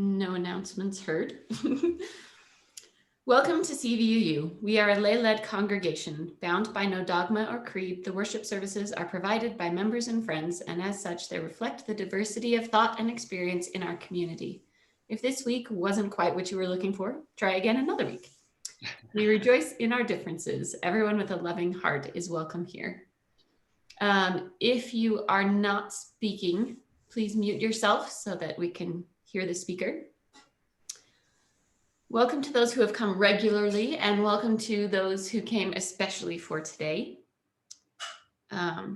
No announcements heard. Welcome to CVUU. We are a lay-led congregation, bound by no dogma or creed. The worship services are provided by members and friends, and as such, they reflect the diversity of thought and experience in our community. If this week wasn't quite what you were looking for, try again another week. We rejoice in our differences. Everyone with a loving heart is welcome here. If you are not speaking, please mute yourself so that we can hear the speaker. Welcome to those who have come regularly, and welcome to those who came especially for today. I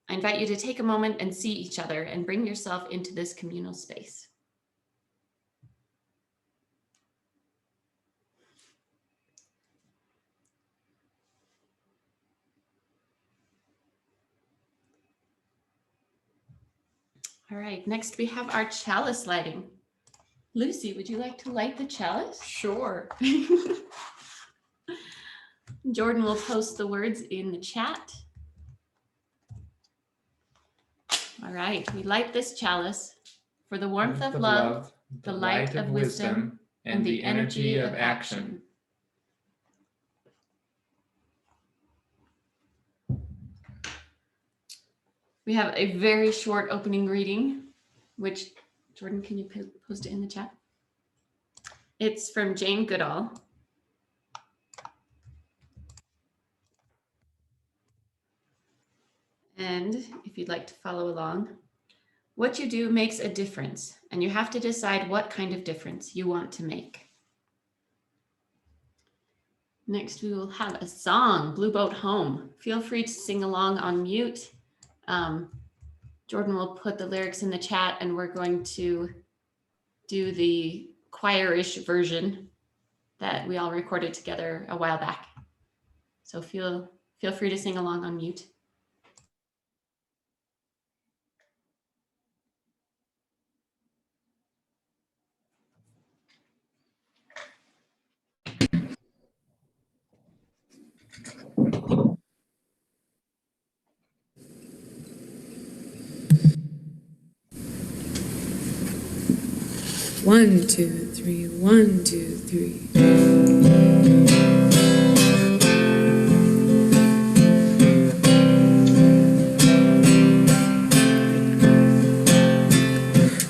invite you to take a moment and see each other and bring yourself into this communal space. All right, next we have our chalice lighting. Lucy, would you like to light the chalice? Sure. Jordan will post the words in the chat. All right, we light this chalice for the warmth of love, the light of wisdom, and the energy of action. We have a very short opening reading, which, Jordan, can you post it in the chat? It's from Jane Goodall. And if you'd like to follow along, what you do makes a difference, and you have to decide what kind of difference you want to make. Next, we will have a song, Blue Boat Home. Feel free to sing along on mute. Jordan will put the lyrics in the chat, and we're going to do the choir-ish version that we all recorded together a while back. So feel free to sing along on mute. One, two, three, 1, 2, 3.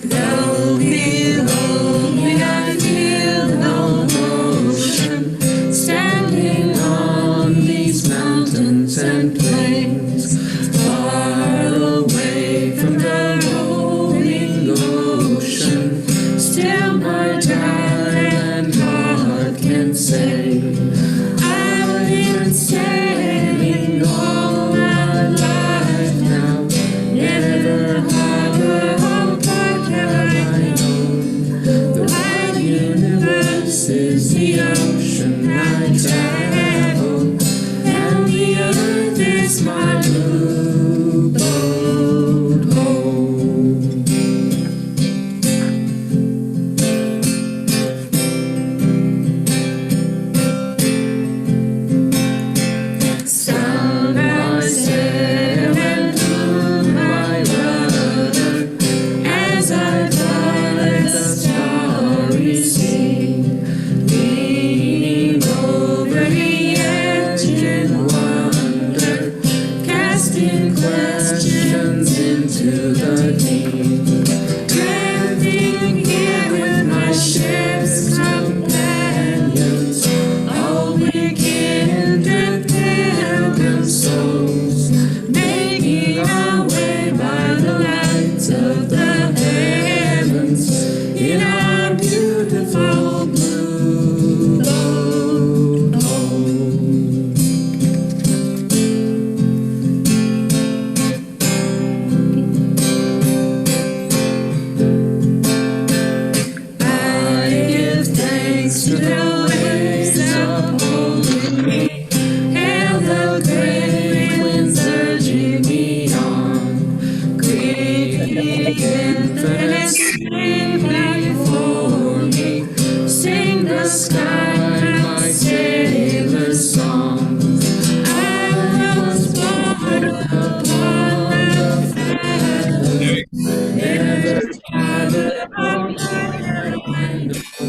Down below me I feel no motion, standing on these mountains and plains, far away from the rolling ocean. Still my darling heart can say, I've been sailing all my life now. Never harbor port have I known. The wide universe is the ocean I travel, and the earth is my blue boat home.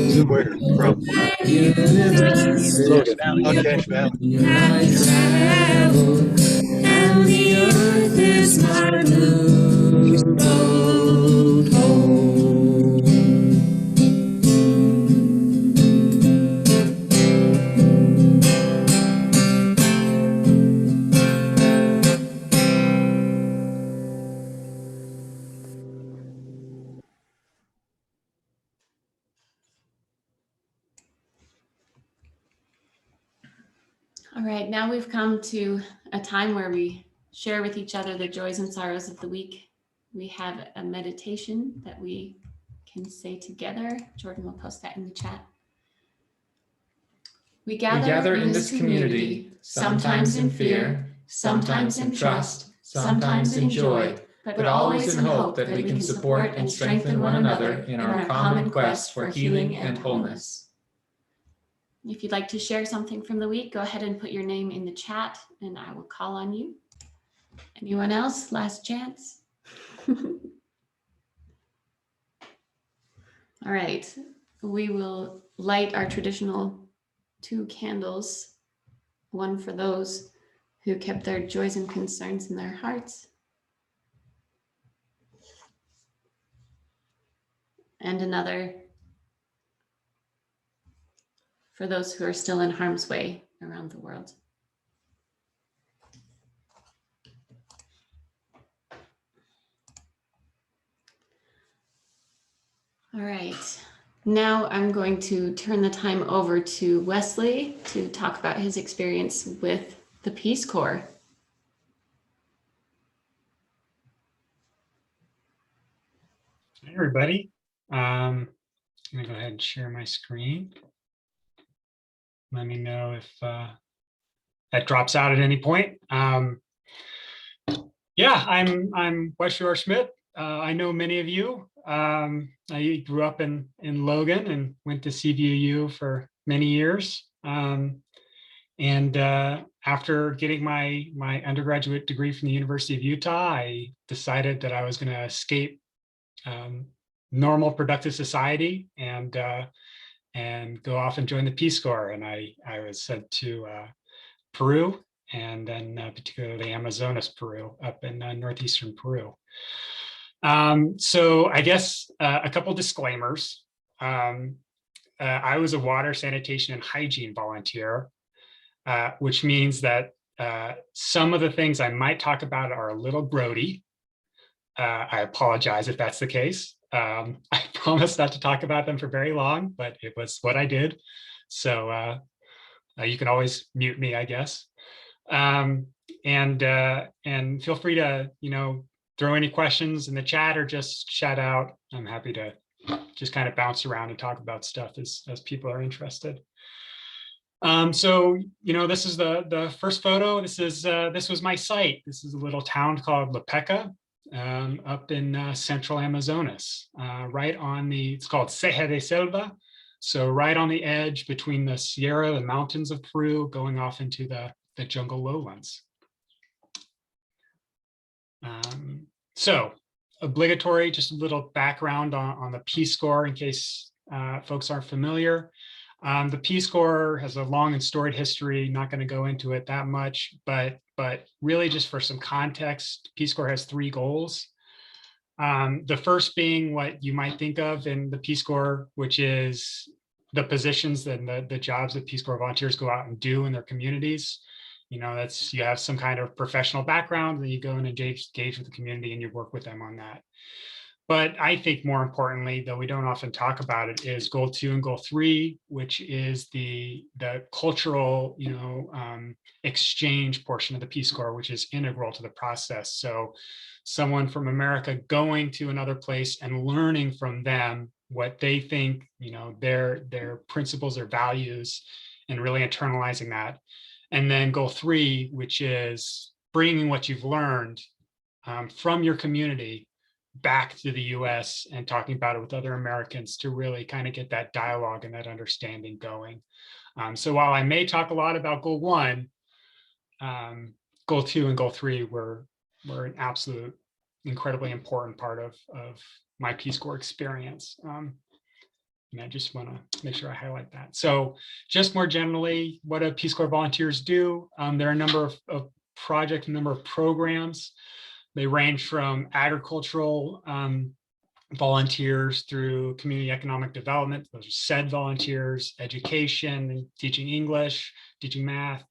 Zoom where? From? Logan. Okay, Valley. I travel, and the earth is my blue road home. All right, now we've come to a time where we share with each other the joys and sorrows of the week. We have a meditation that we can say together. Jordan will post that in the chat. We gather in this community, sometimes in fear, sometimes in trust, sometimes in joy, but always in hope that we can support and strengthen one another in our common quest for healing and wholeness. If you'd like to share something from the week, go ahead and put your name in the chat and I will call on you. Anyone else? Last chance. All right, we will light our traditional 2 candles, one for those who kept their joys and concerns in their hearts, and another for those who are still in harm's way around the world. All right, now I'm going to turn the time over to Wesley to talk about his experience with the Peace Corps. Hi, everybody. I'm gonna go ahead and share my screen. Let me know if that drops out at any point. Yeah, I'm Wesley Shugart-Schmidt. I know many of you. I grew up in Logan and went to CVUU for many years. After getting my undergraduate degree from the University of Utah, I decided that I was going to escape normal productive society and go off and join the Peace Corps. And I was sent to Peru, and then particularly Amazonas, Peru, up in northeastern Peru. So I guess a couple disclaimers. I was a water, sanitation, and hygiene volunteer, which means that some of the things I might talk about are a little grody. I apologize if that's the case. I promise not to talk about them for very long, but it was what I did. So you can always mute me, I guess. And feel free to, throw any questions in the chat or just shout out. I'm happy to just kind of bounce around and talk about stuff as people are interested. So, this is the first photo. This was my site. This is a little town called La Peca, up in central Amazonas, right on it's called Ceja de Selva. So right on the edge between the Sierra, the mountains of Peru, going off into the jungle lowlands. So obligatory, just a little background on the Peace Corps in case folks aren't familiar. The Peace Corps has a long and storied history, not going to go into it that much, but really just for some context, Peace Corps has 3 goals. The first being what you might think of in the Peace Corps, which is the positions and the jobs that Peace Corps volunteers go out and do in their communities. You have some kind of professional background, and you go and engage with the community and you work with them on that. But I think more importantly, though we don't often talk about it, is goal 2 and goal 3, which is the cultural, exchange portion of the Peace Corps, which is integral to the process. So someone from America going to another place and learning from them what they think, their principles, their values, and really internalizing that. And then goal 3, which is bringing what you've learned from your community back to the US and talking about it with other Americans to really kind of get that dialogue and that understanding going. So while I may talk a lot about goal 1, goal 2 and goal 3 were an absolute incredibly important part of my Peace Corps experience. And I just want to make sure I highlight that. So just more generally, what do Peace Corps volunteers do? There are a number of projects, a number of programs. They range from agricultural volunteers through community economic development. Those are SED volunteers, education, teaching English, teaching math,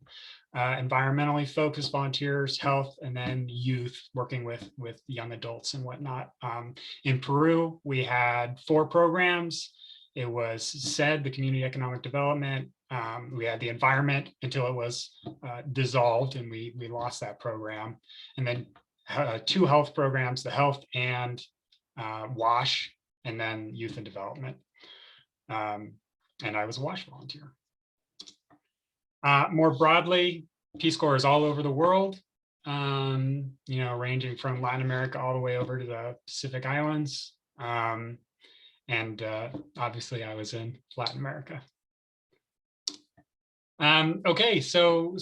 environmentally focused volunteers, health, and then youth working with young adults and whatnot. In Peru, we had 4 programs. It was SED, the community economic development. We had the environment until it was dissolved and we lost that program. And then 2 health programs, the health and WASH, and then youth and development. And I was a WASH volunteer. More broadly, Peace Corps is all over the world, ranging from Latin America all the way over to the Pacific Islands. And obviously I was in Latin America. Okay, so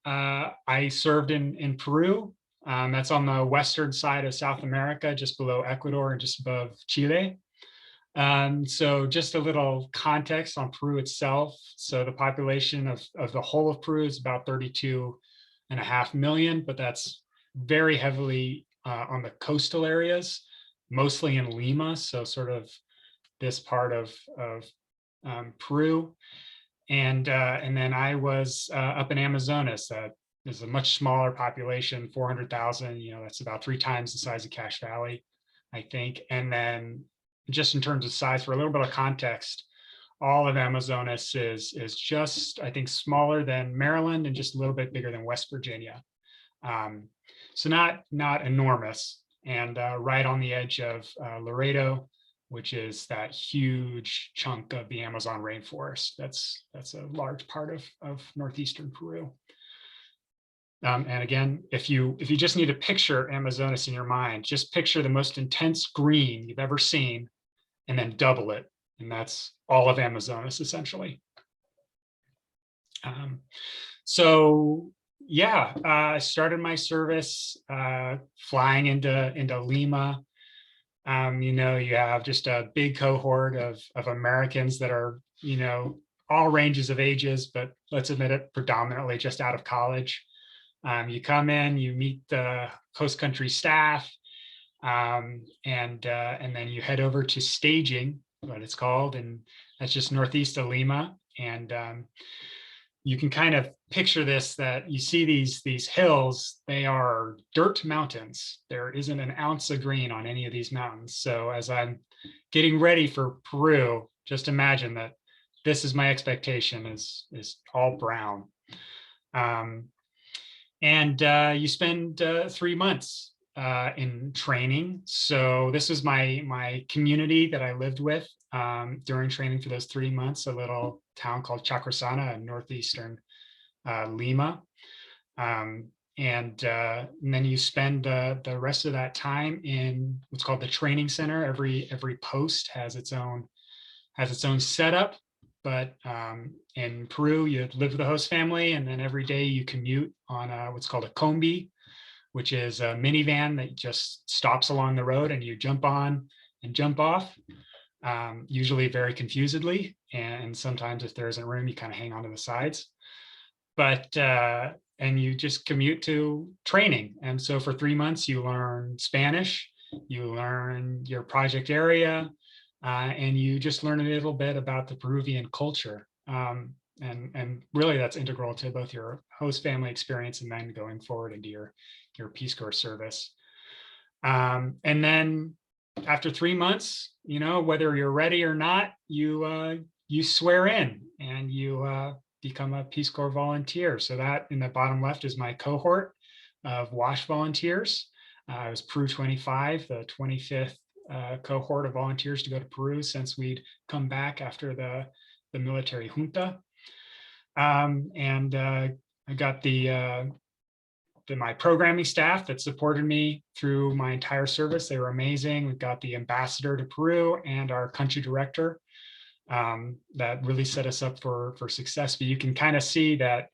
I served in Peru. That's on the western side of South America, just below Ecuador and just above Chile. So just a little context on Peru itself. So the population of the whole of Peru is about 32.5 million, but that's very heavily on the coastal areas, mostly in Lima. So sort of this part of Peru. And then I was up in Amazonas. There's a much smaller population, 400,000, that's about 3 times the size of Cache Valley, I think. And then just in terms of size, for a little bit of context, all of Amazonas is just, I think, smaller than Maryland and just a little bit bigger than West Virginia. So not enormous, and right on the edge of Laredo, which is that huge chunk of the Amazon rainforest. That's a large part of northeastern Peru. And again, if you just need to picture Amazonas in your mind, just picture the most intense green you've ever seen, and then double it, and that's all of Amazonas essentially. So yeah, I started my service flying into Lima. You have just a big cohort of Americans that are, all ranges of ages, but let's admit it, predominantly just out of college. You come in, you meet the host country staff, and then you head over to staging, what it's called, and that's just northeast of Lima. And you can kind of picture this, that you see these hills, they are dirt mountains. There isn't an ounce of green on any of these mountains. So as I'm getting ready for Peru, just imagine that this is my expectation, is all brown. And you spend 3 months in training. So this was my community that I lived with during training for those 3 months, a little town called Chacrasana in northeastern Lima. And then you spend the rest of that time in what's called the training center. Every post has its own setup. But in Peru, you live with the host family, and then every day you commute on what's called a combi, which is a minivan that just stops along the road, and you jump on and jump off, usually very confusedly. And sometimes if there isn't room, you kind of hang onto the sides. But and you just commute to training. And so for 3 months, you learn Spanish, you learn your project area, and you just learn a little bit about the Peruvian culture. And really that's integral to both your host family experience and then going forward into your Peace Corps service. And then after 3 months, whether you're ready or not, you swear in and you become a Peace Corps volunteer. So that in the bottom left is my cohort of WASH volunteers. I was Peru 25, the 25th cohort of volunteers to go to Peru since we'd come back after the military junta. And I got my programming staff that supported me through my entire service. They were amazing. We've got the ambassador to Peru and our country director that really set us up for success. But you can kind of see that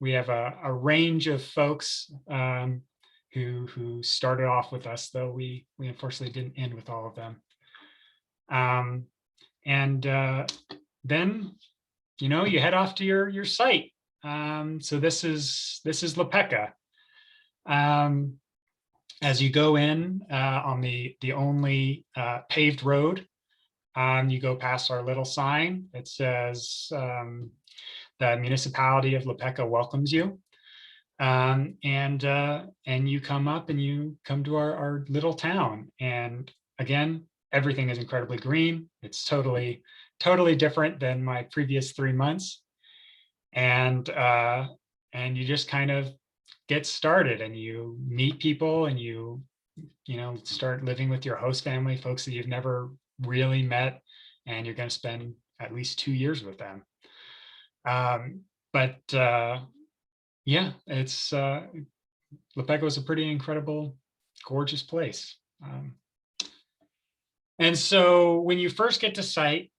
we have a range of folks who started off with us, though we unfortunately didn't end with all of them. And then, you head off to your site. So this is Lepeka. As you go in on the only paved road, you go past our little sign that says the municipality of Lepeka welcomes you. And you come up and you come to our little town. And again, everything is incredibly green. It's totally different than my previous 3 months. And you just kind of get started and you meet people and you start living with your host family, folks that you've never really met, and you're going to spend at least 2 years with them. Yeah, it's Lepeka was a pretty incredible, gorgeous place. And so when you first get to site,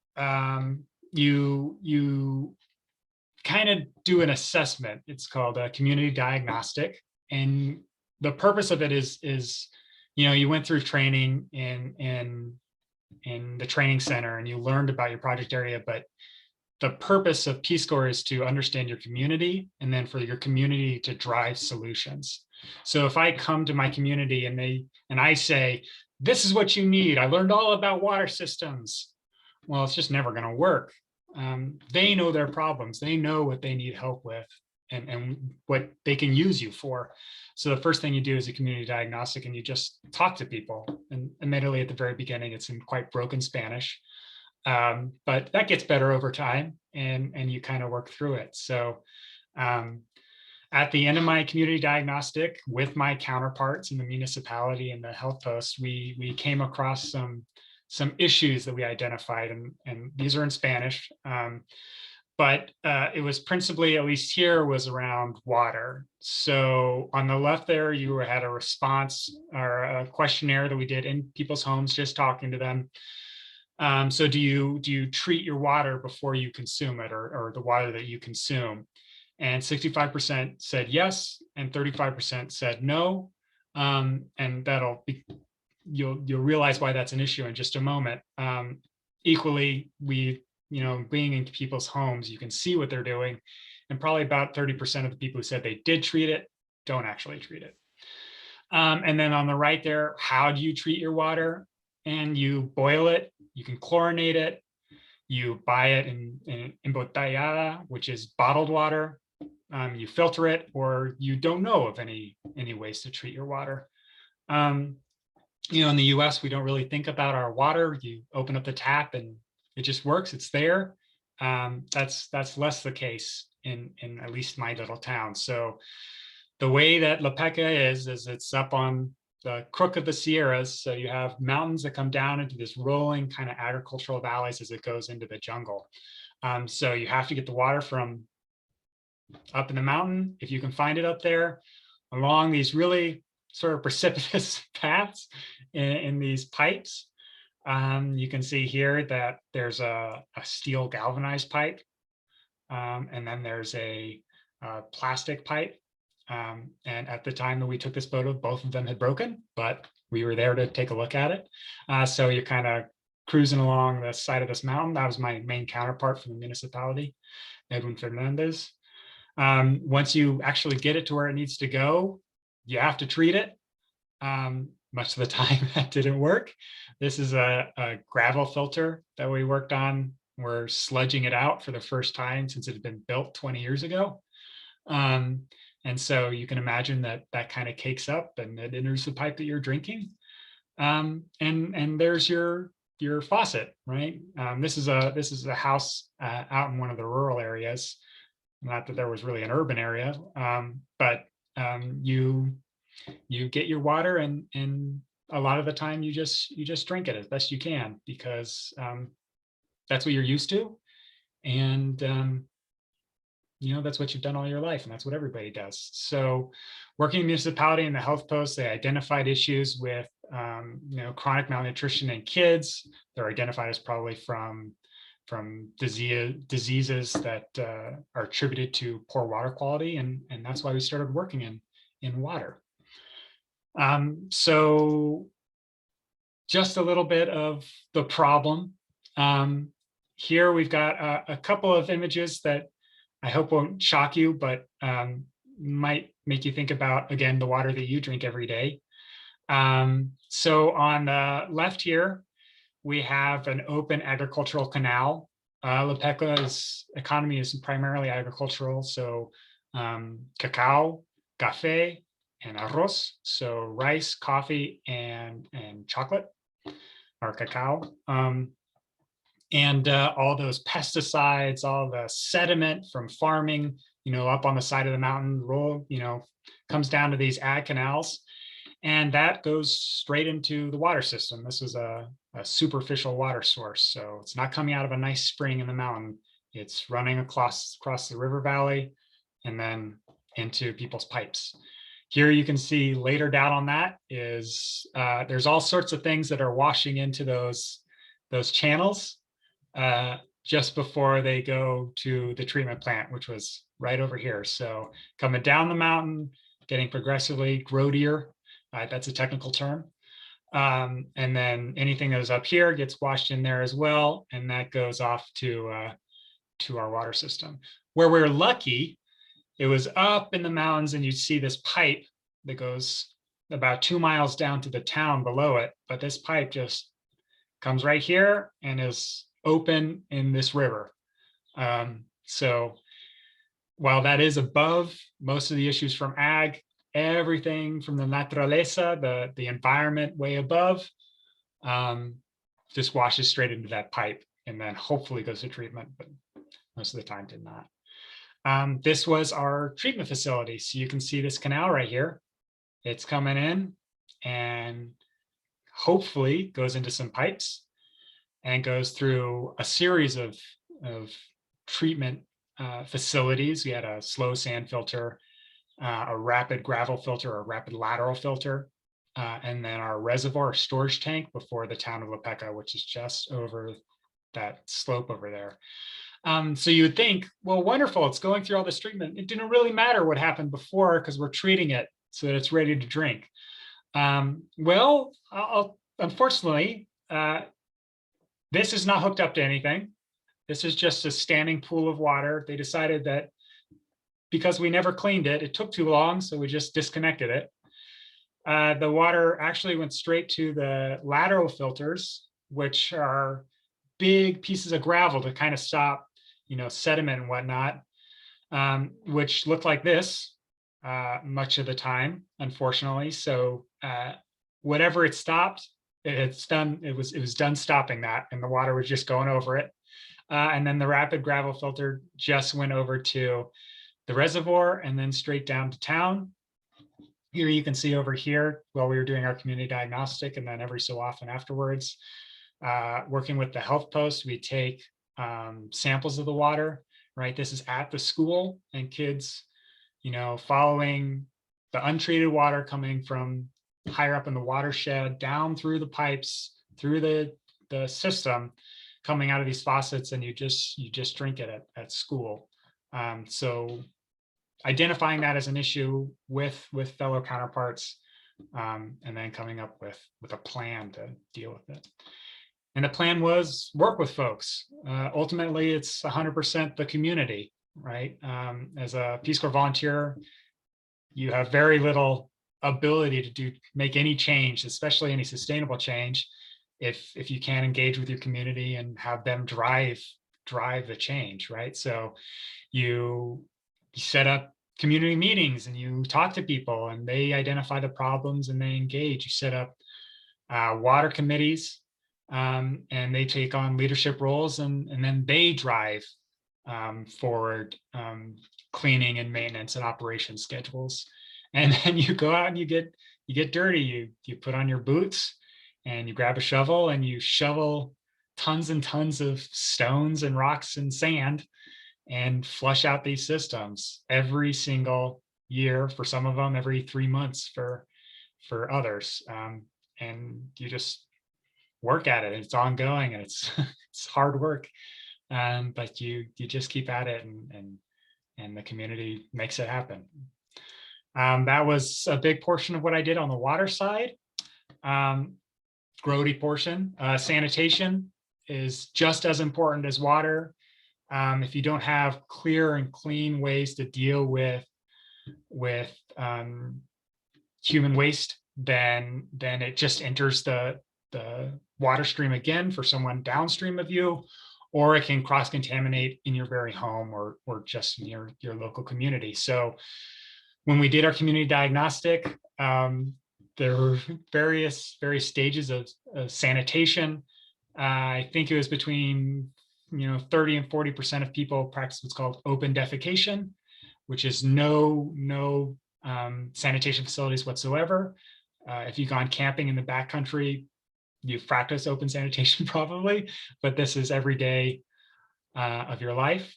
you kind of do an assessment. It's called a community diagnostic. And the purpose of it is you went through training in the training center and you learned about your project area, but the purpose of Peace Corps is to understand your community and then for your community to drive solutions. So if I come to my community and I say, this is what you need, I learned all about water systems. Well, it's just never going to work. They know their problems. They know what they need help with and what they can use you for. So the first thing you do is a community diagnostic and you just talk to people. And admittedly, at the very beginning, it's in quite broken Spanish. But that gets better over time and you kind of work through it. So at the end of my community diagnostic with my counterparts in the municipality and the health post, we came across some issues that we identified, and these are in Spanish. But it was principally, at least here, was around water. So on the left there, you had a response or a questionnaire that we did in people's homes, just talking to them. So do you treat your water before you consume it, or the water that you consume? And 65% said yes, and 35% said no. And you'll realize why that's an issue in just a moment. Equally, being in people's homes, you can see what they're doing, and probably about 30% of the people who said they did treat it don't actually treat it. And then on the right there, how do you treat your water? And you boil it, you can chlorinate it, you buy it in embotellada, which is bottled water. You filter it, or you don't know of any ways to treat your water. In the US, we don't really think about our water. You open up the tap and it just works, it's there. That's less the case in at least my little town. So the way that Lepeka is it's up on the crook of the Sierras. So you have mountains that come down into this rolling kind of agricultural valleys as it goes into the jungle. So you have to get the water from up in the mountain, if you can find it up there, along these really sort of precipitous paths in these pipes. You can see here that there's a steel galvanized pipe, and then there's a plastic pipe. And at the time that we took this photo, both of them had broken, but we were there to take a look at it. So you're kind of cruising along the side of this mountain. That was my main counterpart from the municipality, Edwin Fernandez. Once you actually get it to where it needs to go, you have to treat it. Much of the time that didn't work. This is a gravel filter that we worked on. We're sludging it out for the first time since it had been built 20 years ago. And so you can imagine that kind of cakes up and it enters the pipe that you're drinking. And there's your faucet, right? This is a house out in one of the rural areas. Not that there was really an urban area, but you get your water and a lot of the time you just drink it as best you can, because that's what you're used to. And that's what you've done all your life, and that's what everybody does. So working in municipality and the health post, they identified issues with chronic malnutrition in kids. They're identified as probably from diseases that are attributed to poor water quality, and that's why we started working in water. So just a little bit of the problem. here we've got a couple of images that I hope won't shock you, but might make you think about, again, the water that you drink every day. So on the left here, we have an open agricultural canal. Lepeca's economy is primarily agricultural, so cacao, café, and arroz, so rice, coffee, and chocolate, or cacao. And all those pesticides, all the sediment from farming, up on the side of the mountain, comes down to these ag canals. And that goes straight into the water system. This is a superficial water source. So it's not coming out of a nice spring in the mountain. It's running across the river valley and then into people's pipes. Here you can see later down on that is there's all sorts of things that are washing into those channels just before they go to the treatment plant, which was right over here. So coming down the mountain, getting progressively grodier. That's a technical term. And then anything that is up here gets washed in there as well. And that goes off to our water system. Where we're lucky, it was up in the mountains, and you see this pipe that goes about 2 miles down to the town below it. But this pipe just comes right here and is open in this river. So while that is above most of the issues from ag, everything from the naturaleza, the environment way above, just washes straight into that pipe and then hopefully goes to treatment, but most of the time did not. This was our treatment facility. So you can see this canal right here. It's coming in and hopefully goes into some pipes and goes through a series of treatment facilities. We had a slow sand filter, a rapid gravel filter, a rapid lateral filter, and then our reservoir storage tank before the town of Lepeca, which is just over that slope over there. So you would think, well, wonderful, it's going through all this treatment. It didn't really matter what happened before because we're treating it so that it's ready to drink. Well, unfortunately, this is not hooked up to anything. This is just a standing pool of water. They decided that because we never cleaned it, it took too long, so we just disconnected it. The water actually went straight to the lateral filters, which are big pieces of gravel to kind of stop, sediment and whatnot, which look like this much of the time, unfortunately. So whatever it stopped, it's done. It was done stopping that, and the water was just going over it. And then the rapid gravel filter just went over to the reservoir and then straight down to town. Here you can see over here, while we were doing our community diagnostic, and then every so often afterwards, working with the health post, we take samples of the water, right? This is at the school, and kids, following the untreated water coming from higher up in the watershed, down through the pipes, through the system, coming out of these faucets, and you just drink it at school. So identifying that as an issue with fellow counterparts, and then coming up with a plan to deal with it. And the plan was work with folks. Ultimately, it's 100% the community, right? As a Peace Corps volunteer, you have very little ability to make any change, especially any sustainable change, if you can't engage with your community and have them drive the change, right? So you set up community meetings and you talk to people and they identify the problems and they engage. You set up water committees, and they take on leadership roles, and then they drive forward cleaning and maintenance and operation schedules. And then you go out and you get dirty. You put on your boots and you grab a shovel and you shovel tons and tons of stones and rocks and sand and flush out these systems every single year for some of them, every 3 months for others. And you just work at it. It's ongoing and it's hard work, but you just keep at it, and the community makes it happen. That was a big portion of what I did on the water side. Grody portion, sanitation. is just as important as water. If you don't have clear and clean ways to deal with human waste, then it just enters the water stream again for someone downstream of you, or it can cross-contaminate in your very home or just in your local community. So when we did our community diagnostic, there were various stages of sanitation. I think it was between 30 and 40% of people practice what's called open defecation, which is no sanitation facilities whatsoever. If you've gone camping in the backcountry, you've practiced open sanitation probably, but this is every day of your life.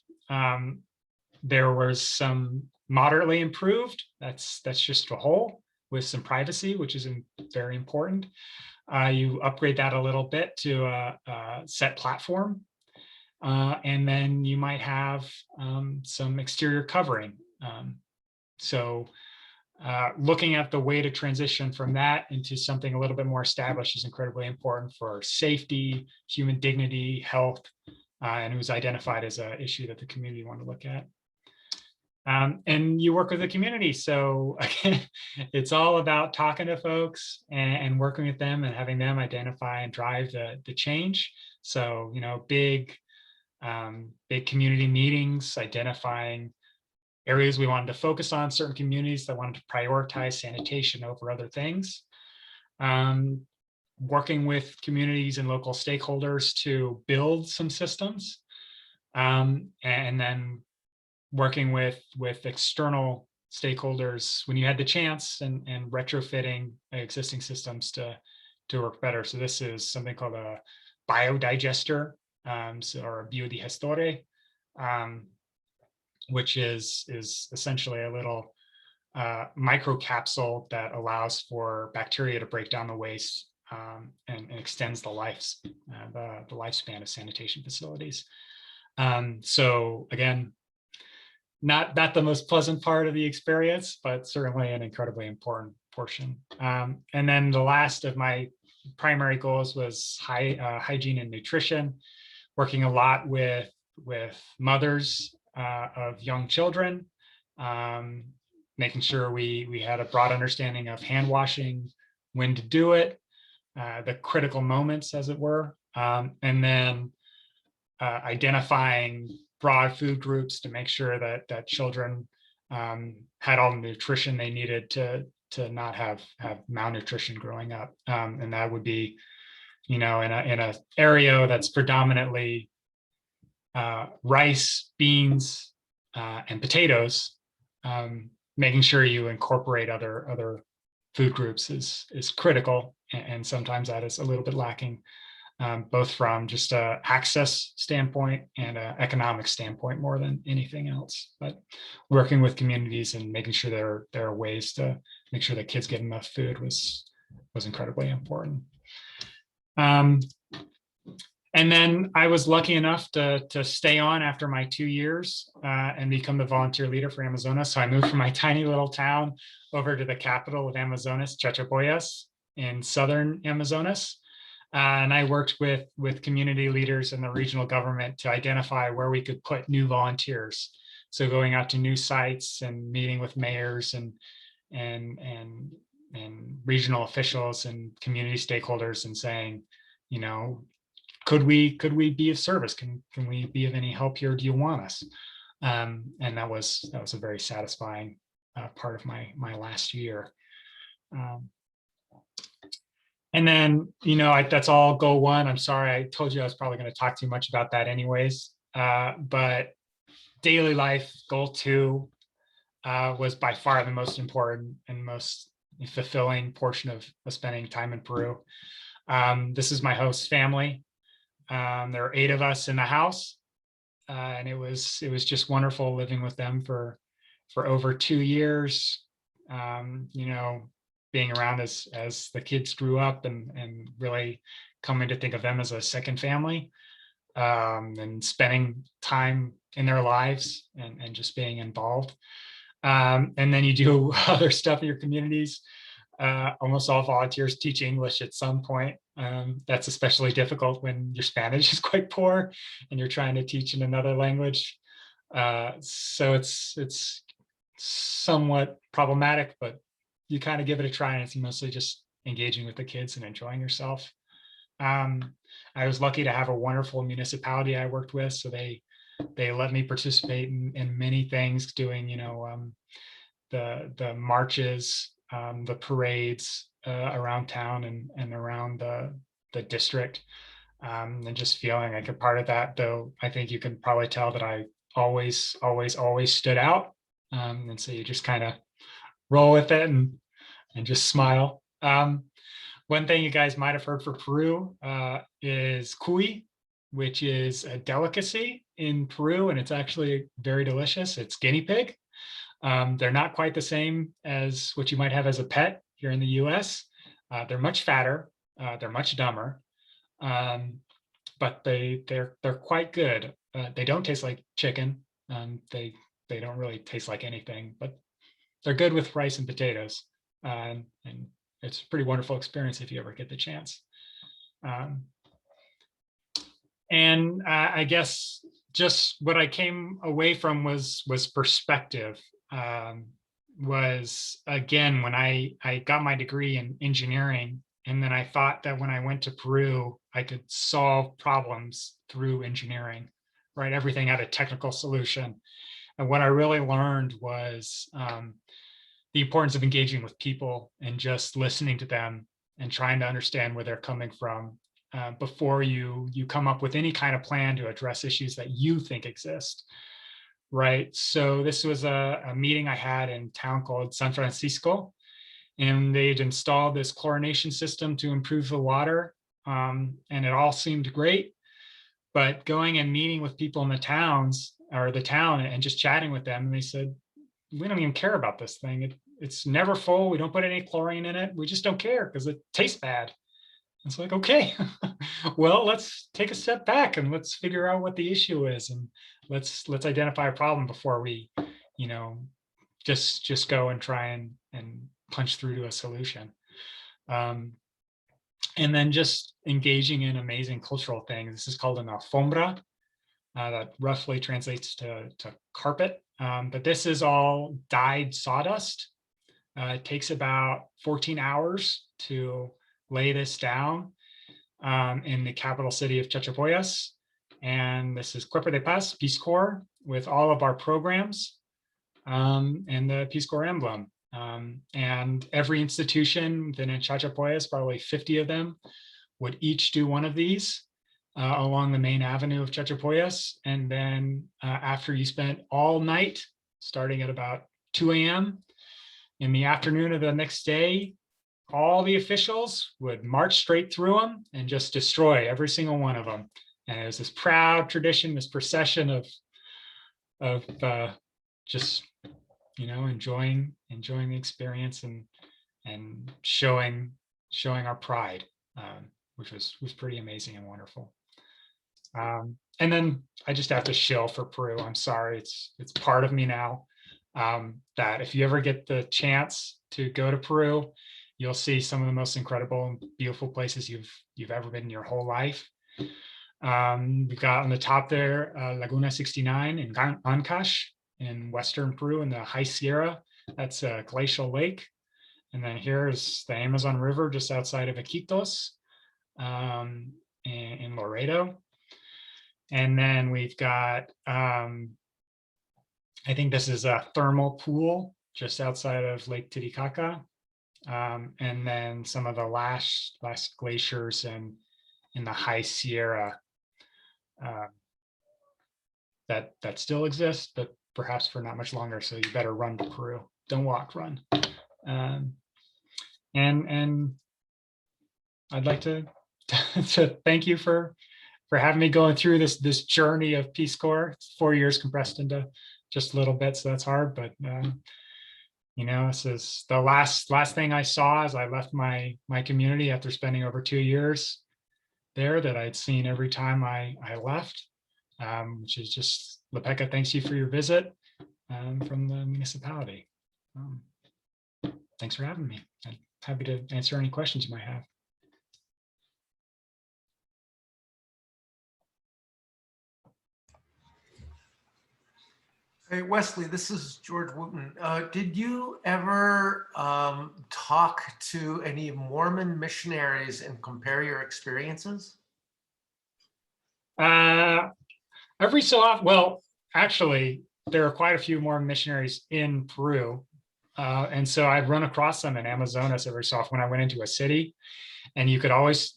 There was some moderately improved. That's just a hole with some privacy, which is very important. You upgrade that a little bit to a set platform. And then you might have some exterior covering. Looking at the way to transition from that into something a little bit more established is incredibly important for safety, human dignity, health, and it was identified as an issue that the community wanted to look at. And you work with the community. So again, it's all about talking to folks and working with them and having them identify and drive the change. So, big community meetings, identifying areas we wanted to focus on, certain communities that wanted to prioritize sanitation over other things. Working with communities and local stakeholders to build some systems, and then working with external stakeholders when you had the chance and retrofitting existing systems to work better. So this is something called a biodigester, or a biodigestore, which is essentially a little microcapsule that allows for bacteria to break down the waste and extends the lifespan of sanitation facilities. So again, not the most pleasant part of the experience, but certainly an incredibly important portion. And then the last of my primary goals was hygiene and nutrition, working a lot with mothers of young children, making sure we had a broad understanding of hand washing, when to do it, the critical moments, as it were, and then identifying broad food groups to make sure that children had all the nutrition they needed to not have malnutrition growing up, and that would be, in a area that's predominantly rice, beans, and potatoes. Making sure you incorporate other food groups is critical, and sometimes that is a little bit lacking, both from just a access standpoint and an economic standpoint more than anything else. But working with communities and making sure there are ways to make sure that kids get enough food was incredibly important. And then I was lucky enough to stay on after my 2 years and become the volunteer leader for Amazonas. So I moved from my tiny little town over to the capital of Amazonas, Chachapoyas, in southern Amazonas. And I worked with community leaders and the regional government to identify where we could put new volunteers. So going out to new sites and meeting with mayors and regional officials and community stakeholders and saying, could we be of service? Can we be of any help here? Do you want us? And that was a very satisfying part of my last year. And then, that's all goal one. I'm sorry, I told you I was probably going to talk too much about that anyways. But daily life, goal two, was by far the most important and most fulfilling portion of spending time in Peru. This is my host family. There are 8 of us in the house, and it was just wonderful living with them for over 2 years. Being around as the kids grew up and really coming to think of them as a second family, and spending time in their lives and just being involved. And then you do other stuff in your communities. Almost all volunteers teach English at some point. That's especially difficult when your Spanish is quite poor and you're trying to teach in another language. So it's somewhat problematic, but you kind of give it a try, and it's mostly just engaging with the kids and enjoying yourself. I was lucky to have a wonderful municipality I worked with, so they let me participate in many things, doing, you know, the marches, the parades around town and around the district, and just feeling like a part of that. Though I think you can probably tell that I always stood out, and so you just kind of roll with it and just smile. One thing you guys might have heard for Peru is cuy, which is a delicacy in Peru, and it's actually very delicious. It's guinea pig. They're not quite the same as what you might have as a pet here in the US. They're much fatter, they're much dumber, but they're quite good. They don't taste like chicken. They don't really taste like anything, but they're good with rice and potatoes. And it's a pretty wonderful experience if you ever get the chance. I guess just what I came away from was perspective. Was again, when I got my degree in engineering, and then I thought that when I went to Peru, I could solve problems through engineering, right? Everything had a technical solution. And what I really learned was the importance of engaging with people and just listening to them and trying to understand where they're coming from before you come up with any kind of plan to address issues that you think exist. Right. So this was a meeting I had in a town called San Francisco, and they'd installed this chlorination system to improve the water. And it all seemed great. But going and meeting with people in the towns or the town and just chatting with them, and they said, we don't even care about this thing. It's never full. We don't put any chlorine in it. We just don't care because it tastes bad. It's like, okay, well, let's take a step back and let's figure out what the issue is, and let's identify a problem before we, you know, just go and try and punch through to a solution. And then just engaging in amazing cultural things. This is called an alfombra. That roughly translates to carpet. But this is all dyed sawdust. It takes about 14 hours to lay this down in the capital city of Chachapoyas. And this is Cuerpo de Paz, Peace Corps, with all of our programs and the Peace Corps emblem. And every institution within Chachapoyas, probably 50 of them, would each do one of these along the main avenue of Chachapoyas. And then after you spent all night, starting at about 2 a.m., in the afternoon of the next day, all the officials would march straight through them and just destroy every single one of them. And it was this proud tradition, this procession of just, you know, enjoying the experience and showing our pride, which was pretty amazing and wonderful. And then I just have to shill for Peru. I'm sorry, it's part of me now. That if you ever get the chance to go to Peru, you'll see some of the most incredible and beautiful places you've ever been in your whole life. We've got on the top there, Laguna 69 in Ancash in Western Peru in the High Sierra. That's a glacial lake. And then here's the Amazon River just outside of Iquitos in Laredo. And then we've got, I think this is a thermal pool just outside of Lake Titicaca. And then some of the last glaciers in the High Sierra that still exist, but perhaps for not much longer. So you better run to Peru. Don't walk, run. And I'd like to thank you for having me going through this journey of Peace Corps. It's 4 years compressed into just a little bit, so that's hard. But you know, this is the last thing I saw as I left my community after spending over 2 years there that I'd seen every time I left, which is just, Lepeka, thanks you for your visit from the municipality. Thanks for having me. happy to answer any questions you might have. Hey, Wesley, this is George Wooten. Did you ever talk to any Mormon missionaries and compare your experiences? Every so often, well, actually, there are quite a few more missionaries in Peru. And so I'd run across them in Amazonas every so often when I went into a city, and you could always,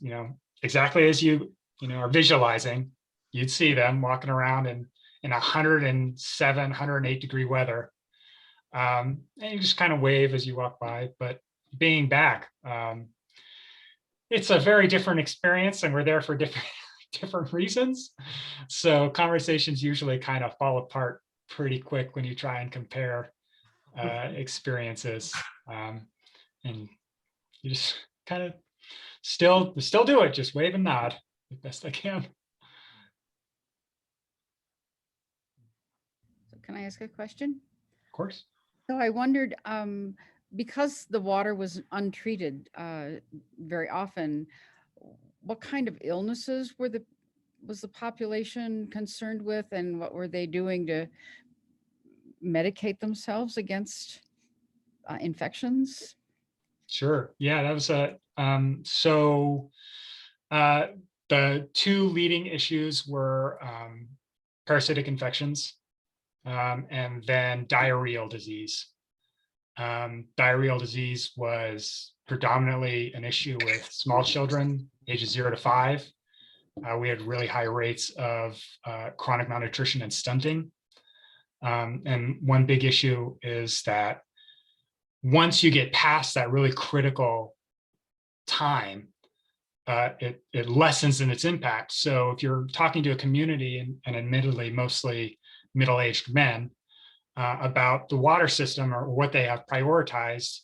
exactly as you are visualizing, you'd see them walking around in 107, 108 degree weather. And you just kind of wave as you walk by, but being back, it's a very different experience, and we're there for different reasons. So conversations usually kind of fall apart pretty quick when you try and compare experiences, and you just kind of still do it, just wave and nod the best I can. So can I ask a question? Of course. So I wondered, because the water was untreated very often, what kind of illnesses was the population concerned with, and what were they doing to medicate themselves against infections? Sure. Yeah, that was the two leading issues were parasitic infections, and then diarrheal disease. Diarrheal disease was predominantly an issue with small children, ages 0 to 5. We had really high rates of chronic malnutrition and stunting. And one big issue is that once you get past that really critical time, it lessens in its impact. So if you're talking to a community, and admittedly mostly middle-aged men, about the water system or what they have prioritized,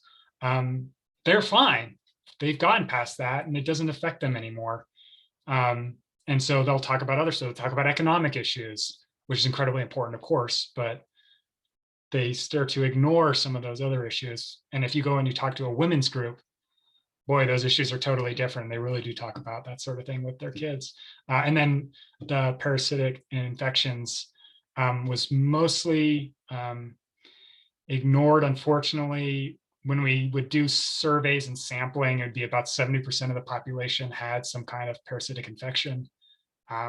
they're fine. They've gotten past that, and it doesn't affect them anymore. And so they'll talk about others. So they'll talk about economic issues, which is incredibly important, of course, but they start to ignore some of those other issues. And if you go and you talk to a women's group, boy, those issues are totally different. They really do talk about that sort of thing with their kids. And then the parasitic infections was mostly ignored, unfortunately. When we would do surveys and sampling, it'd be about 70% of the population had some kind of parasitic infection,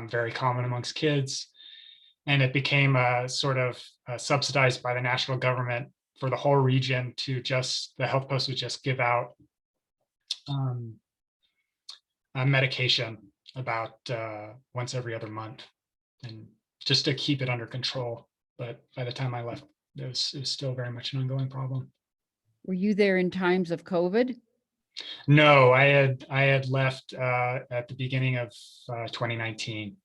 very common amongst kids. And it became sort of subsidized by the national government for the whole region to the health post would just give out a medication about once every other month, and just to keep it under control. But by the time I left, it was still very much an ongoing problem. Were you there in times of COVID? No, I had left at the beginning of 2019.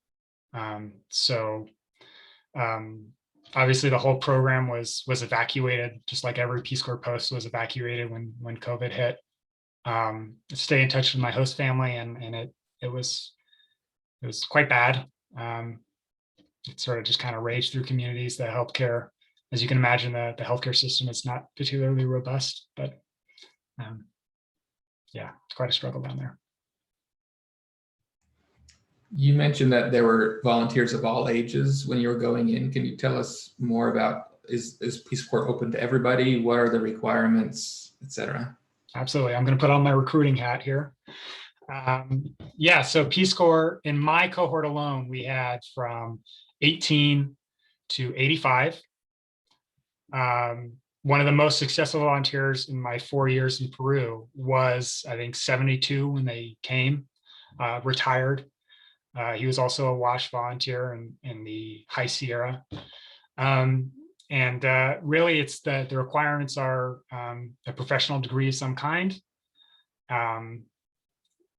Obviously the whole program was evacuated, just like every Peace Corps post was evacuated when COVID hit. Stay in touch with my host family, and it was quite bad. It sort of just kind of raged through communities. The healthcare, as you can imagine, the healthcare system is not particularly robust, but yeah, it's quite a struggle down there. You mentioned that there were volunteers of all ages when you were going in. Can you tell us more about, is Peace Corps open to everybody? What are the requirements, et cetera? Absolutely. I'm going to put on my recruiting hat here. Yeah, so Peace Corps, in my cohort alone, we had from 18 to 85. One of the most successful volunteers in my 4 years in Peru was, I think, 72 when they came, retired. He was also a WASH volunteer in the High Sierra. Really, it's the requirements are a professional degree of some kind.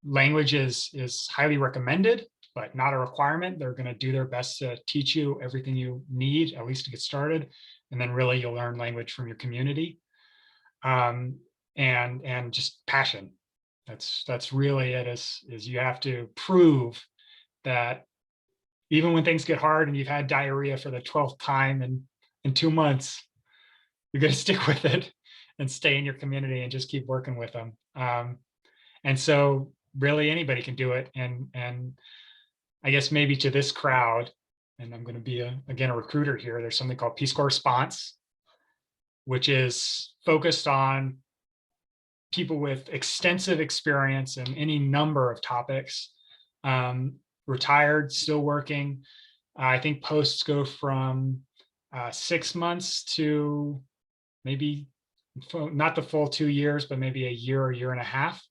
Language is highly recommended, but not a requirement. They're going to do their best to teach you everything you need, at least to get started. And then really you'll learn language from your community, and just passion. That's really it, is you have to prove that even when things get hard and you've had diarrhea for the 12th time in 2 months, you're going to stick with it and stay in your community and just keep working with them. And so really anybody can do it. And I guess maybe to this crowd, and I'm going to be again a recruiter here, there's something called Peace Corps Response, which is focused on people with extensive experience in any number of topics, retired, still working. I think posts go from 6 months to maybe not the full 2 years, but maybe a year and a half.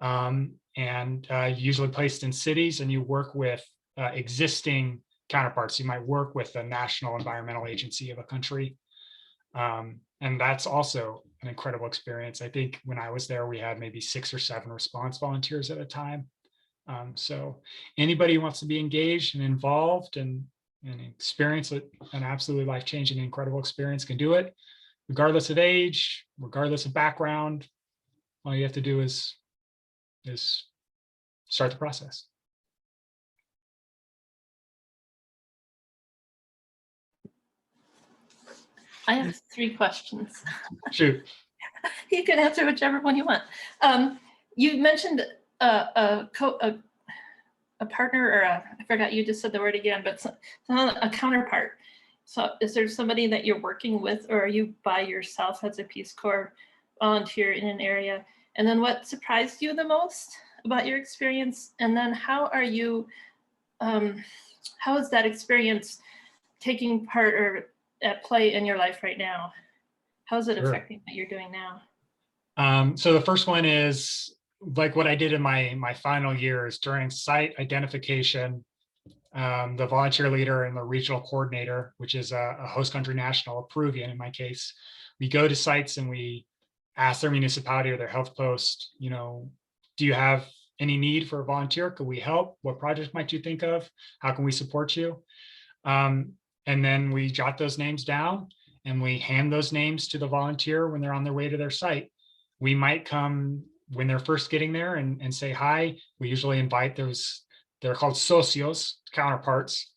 And usually placed in cities, and you work with existing counterparts. You might work with the national environmental agency of a country. And that's also an incredible experience. I think when I was there, we had maybe 6 or 7 response volunteers at a time. So anybody who wants to be engaged and involved and experience an absolutely life-changing, incredible experience can do it, regardless of age, regardless of background. All you have to do is start the process. I have 3 questions. Shoot. You can answer whichever one you want. You mentioned a partner, or I forgot, you just said the word again, but a counterpart. So is there somebody that you're working with, or are you by yourself as a Peace Corps volunteer in an area? And then what surprised you the most about your experience? And then how are you, how is that experience taking part or at play in your life right now? How is it affecting what you're doing now? So the first one is like what I did in my final years during site identification. The volunteer leader and the regional coordinator, which is a host country national, a Peruvian in my case, we go to sites and we ask their municipality or their health post, you know, do you have any need for a volunteer? Could we help? What project might you think of? How can we support you? And then we jot those names down and we hand those names to the volunteer when they're on their way to their site. We might come when they're first getting there and say hi. We usually invite those, they're called socios, counterparts,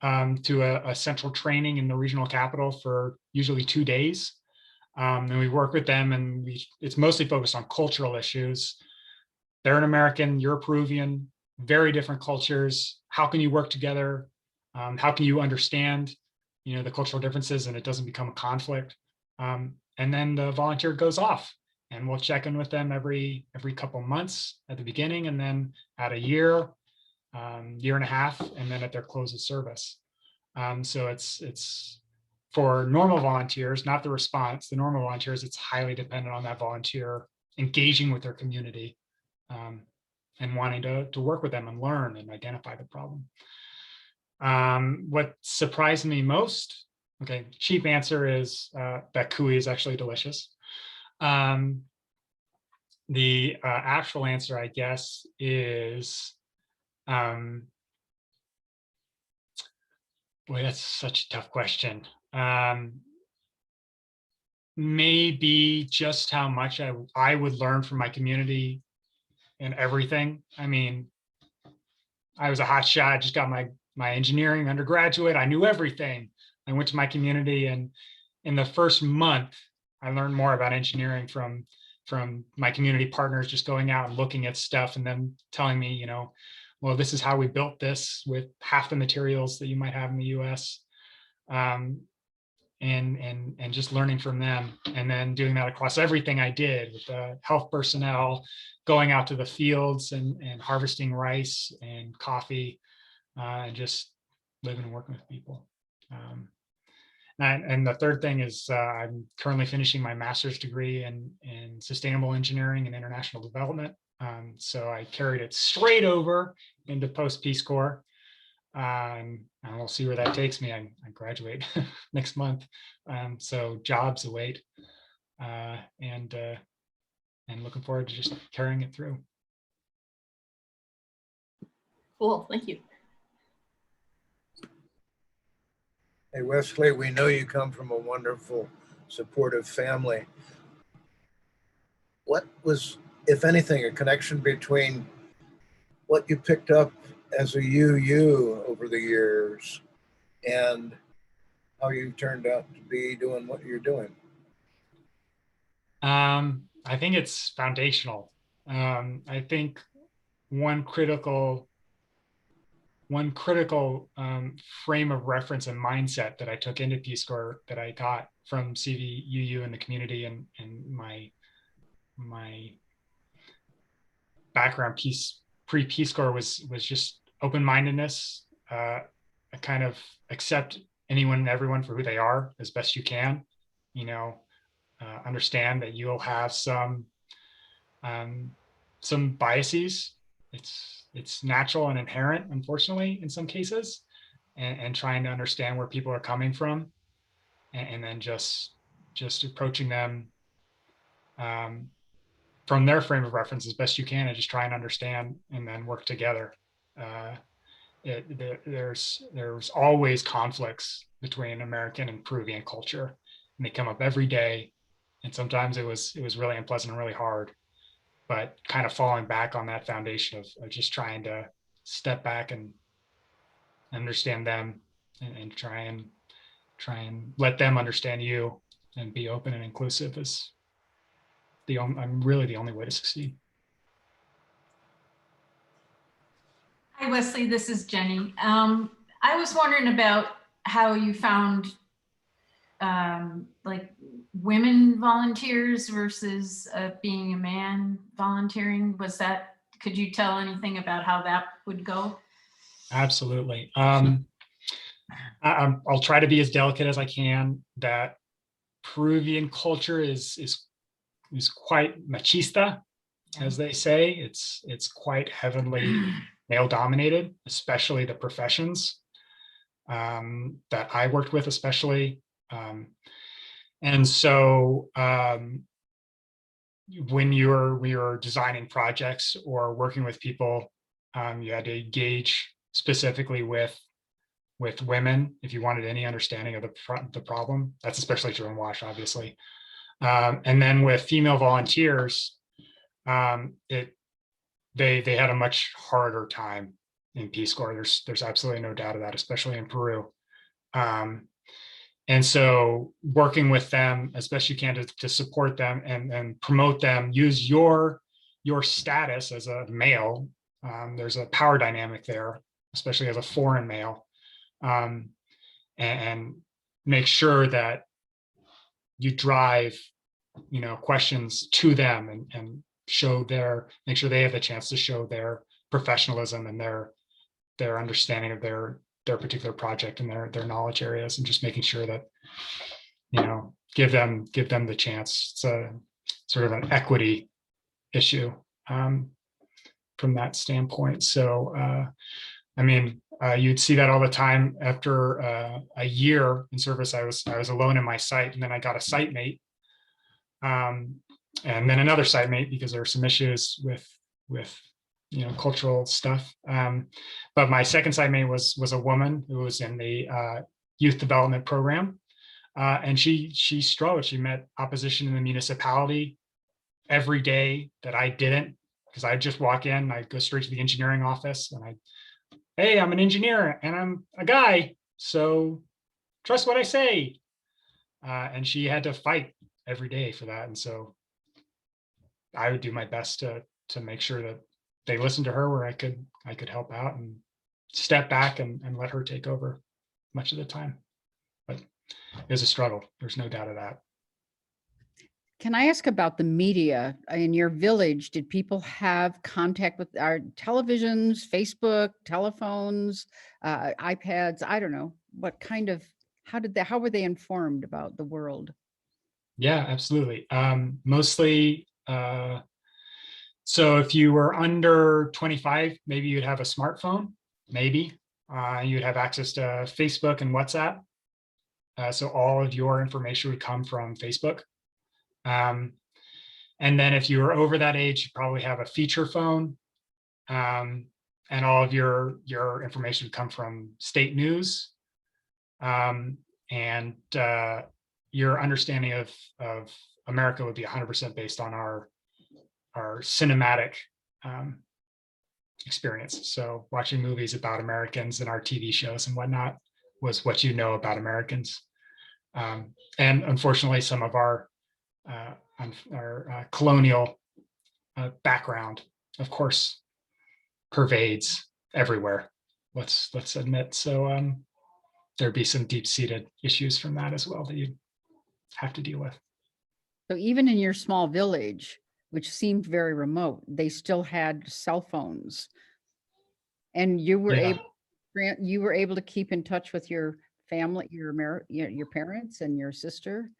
to a central training in the regional capital for usually 2 days. And we work with them, and it's mostly focused on cultural issues. They're an American, you're a Peruvian, very different cultures. How can you work together? How can you understand, you know, the cultural differences and it doesn't become a conflict? And then the volunteer goes off, and we'll check in with them every couple months at the beginning, and then at a year, year and a half, and then at their close of service. So it's for normal volunteers, not the response, the normal volunteers, it's highly dependent on that volunteer engaging with their community, and wanting to work with them and learn and identify the problem. What surprised me most, okay, cheap answer is that cuy is actually delicious. The actual answer, I guess, is, boy, that's such a tough question. Maybe just how much I would learn from my community and everything. I mean, I was a hot shot. I just got my engineering undergraduate. I knew everything. I went to my community, and in the first month, I learned more about engineering from my community partners, just going out and looking at stuff and then telling me, you know, well, this is how we built this with half the materials that you might have in the US. And just learning from them, and then doing that across everything I did with the health personnel, going out to the fields and harvesting rice and coffee, and just living and working with people. And the third thing is I'm currently finishing my master's degree in sustainable engineering and international development. So I carried it straight over into post Peace Corps. And we'll see where that takes me. I graduate next month. So jobs await, and looking forward to just carrying it through. Cool, thank you. Hey, Wesley, we know you come from a wonderful, supportive family. What was, if anything, a connection between what you picked up as a UU over the years and how you turned out to be doing what you're doing? I think it's foundational. I think one critical frame of reference and mindset that I took into Peace Corps that I got from CVUU and the community and my background pre-Peace Corps was just open-mindedness. I kind of accept anyone and everyone for who they are as best you can. You know, understand that you'll have some biases. It's natural and inherent, unfortunately, in some cases, and trying to understand where people are coming from, and then just approaching them from their frame of reference as best you can, and just try and understand and then work together. There's always conflicts between American and Peruvian culture, and they come up every day. And sometimes it was really unpleasant and really hard, but kind of falling back on that foundation of just trying to step back and understand them and try and let them understand you and be open and inclusive is I'm really the only way to succeed. Hi, Wesley, this is Jenny. I was wondering about how you found like women volunteers versus being a man volunteering. Could you tell anything about how that would go? Absolutely. I'll try to be as delicate as I can. That Peruvian culture is quite machista, as they say. It's quite heavily male dominated, especially the professions that I worked with, especially. And so when we were designing projects or working with people, you had to engage specifically with women if you wanted any understanding of the problem. That's especially true in WASH, obviously. And then with female volunteers, they had a much harder time in Peace Corps. There's absolutely no doubt of that, especially in Peru. And so working with them as best you can to support them and promote them, use your status as a male. There's a power dynamic there, especially as a foreign male, and make sure that you drive, questions to them and make sure they have the chance to show their professionalism and their understanding of their particular project and their knowledge areas, and just making sure that, give them the chance. It's a sort of an equity issue from that standpoint. So, you'd see that all the time. After a year in service, I was alone in my site, and then I got a site mate, and then another site mate, because there were some issues with cultural stuff. But my second site mate was a woman who was in the youth development program, and she struggled. She met opposition in the municipality every day that I didn't, because I'd just walk in, I'd go straight to the engineering office, and hey, I'm an engineer and I'm a guy, so trust what I say. And she had to fight every day for that. And so I would do my best to make sure that they listened to her where I could help out and step back and let her take over much of the time. But it was a struggle. There's no doubt of that. Can I ask about the media in your village? Did people have contact with our televisions, Facebook, telephones, iPads? I don't know. What kind of, how were they informed about the world? Yeah, absolutely. Mostly, so if you were under 25, maybe you'd have a smartphone, maybe. You'd have access to Facebook and WhatsApp. So all of your information would come from Facebook. And then if you were over that age, you probably have a feature phone, and all of your information would come from state news, and your understanding of America would be 100% based on our cinematic experience. So watching movies about Americans and our TV shows and whatnot was what you know about Americans. And unfortunately, some of our colonial background, of course, pervades everywhere. Let's admit. So there'd be some deep-seated issues from that as well that you'd have to deal with. So even in your small village, which seemed very remote, they still had cell phones, and you were Yeah. able to keep in touch with your family, your parents and your sister.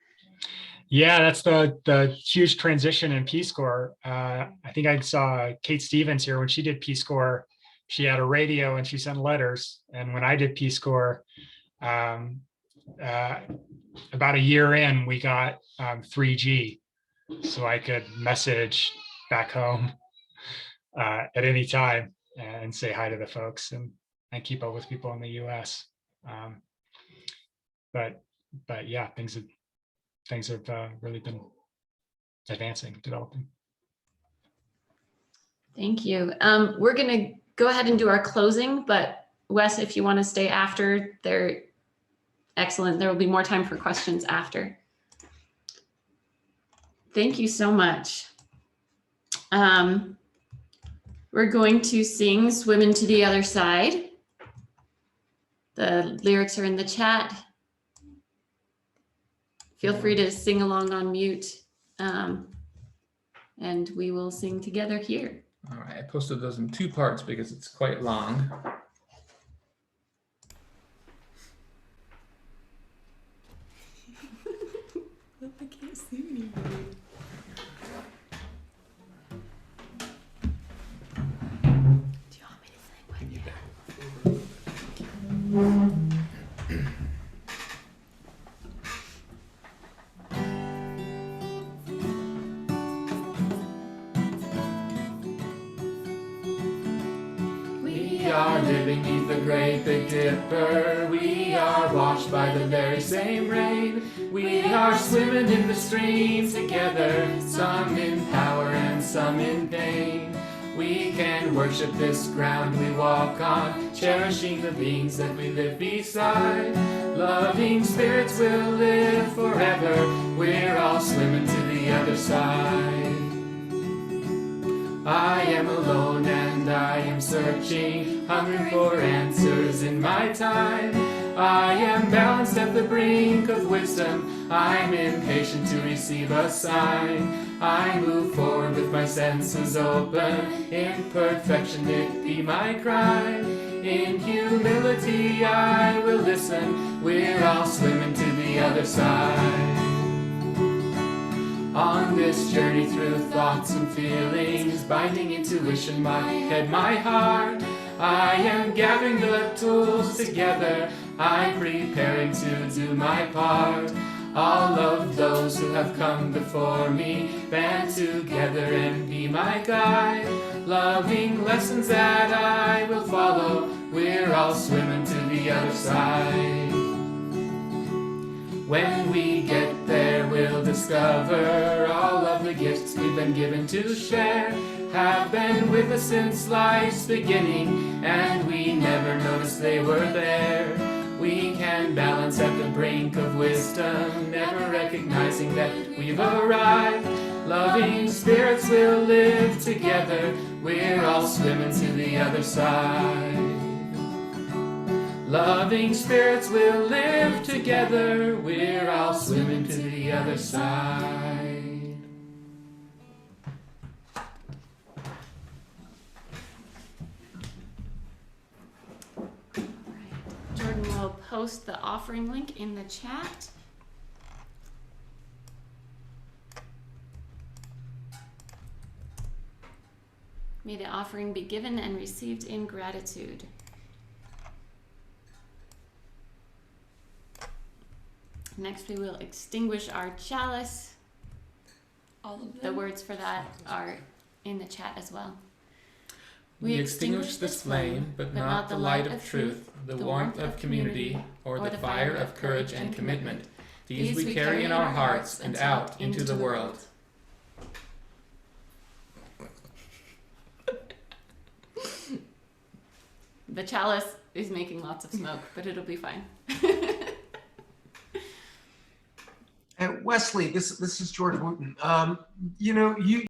Yeah, that's the huge transition in Peace Corps. I think I saw Kate Stevens here when she did Peace Corps. She had a radio and she sent letters. And when I did Peace Corps, about a year in, we got 3G, so I could message back home at any time and say hi to the folks and keep up with people in the U.S. But yeah, things have really been advancing, developing. Thank you. We're going to go ahead and do our closing, but Wes, if you want to stay after, they're excellent. There will be more time for questions after. Thank you so much. We're going to sing Swim to the Other Side. The lyrics are in the chat. Feel free to sing along on mute, and we will sing together here. All right, I posted those in 2 parts because it's quite long. I can't see anybody. Do you want me to sing with you? We are living beneath the great Big Dipper. We are washed by the very same rain. We are swimming in the stream together, some in power and some in pain. We can worship this ground we walk on, cherishing the beings that we live beside. Loving spirits will live forever. We're all swimming to the other side. I am alone and I am searching, hungering for answers in my time. I am balanced at the brink of wisdom. I'm impatient to receive a sign. I move forward with my senses open. Imperfection, it be my crime. In humility I will listen. We're all swimming to the other side. On this journey through thoughts and feelings, binding intuition, my head, my heart, I am gathering the tools together. I'm preparing to do my part. All of those who have come before me band together and be my guide. Loving lessons that I will follow. We're all swimming to the other side. When we get there, we'll discover all of the gifts we've been given to share have been with us since life's beginning, and we never noticed they were there. We can balance at the brink of wisdom, never recognizing that we've arrived. Loving spirits will live together. We're all swimming to the other side. Loving spirits will live together. We're all swimming to the other side. Jordan will post the offering link in the chat. May the offering be given and received in gratitude. Next, we will extinguish our chalice. All of the words for that are in the chat as well. We extinguish this flame, but not the light of truth, the warmth of community, or the fire of courage and commitment. These we carry in our hearts and out into the world. The chalice is making lots of smoke, but it'll be fine. Wesley, this is George Wooten. You know, you